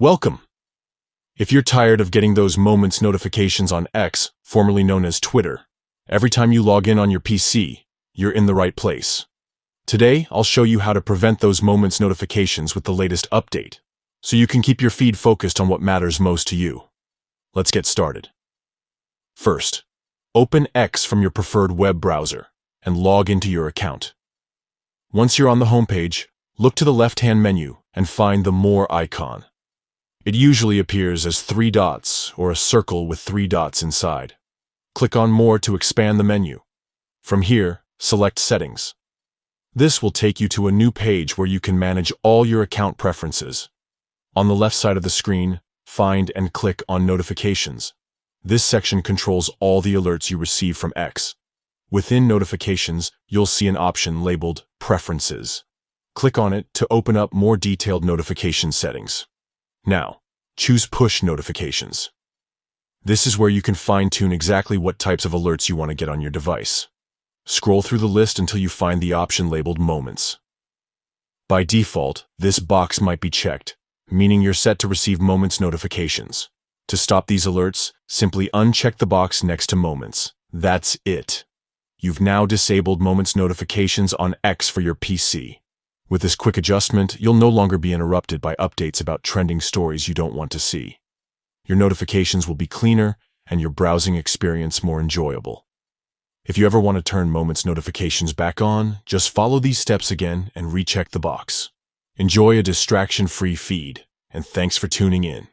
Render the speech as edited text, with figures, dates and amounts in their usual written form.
Welcome! If you're tired of getting those Moments notifications on X, formerly known as Twitter, every time you log in on your PC, you're in the right place. Today, I'll show you how to prevent those Moments notifications with the latest update, so you can keep your feed focused on what matters most to you. Let's get started. First, open X from your preferred web browser and log into your account. Once you're on the homepage, look to the left-hand menu and find the More icon. It usually appears as 3 dots or a circle with 3 dots inside. Click on More to expand the menu. From here, select Settings. This will take you to a new page where you can manage all your account preferences. On the left side of the screen, find and click on Notifications. This section controls all the alerts you receive from X. Within Notifications, you'll see an option labeled Preferences. Click on it to open up more detailed notification settings. Now, choose Push Notifications. This is where you can fine-tune exactly what types of alerts you want to get on your device. Scroll through the list until you find the option labeled Moments. By default, this box might be checked, meaning you're set to receive Moments notifications. To stop these alerts, simply uncheck the box next to Moments. That's it. You've now disabled Moments notifications on X for your PC. With this quick adjustment, you'll no longer be interrupted by updates about trending stories you don't want to see. Your notifications will be cleaner and your browsing experience more enjoyable. If you ever want to turn Moments notifications back on, just follow these steps again and recheck the box. Enjoy a distraction-free feed, and thanks for tuning in.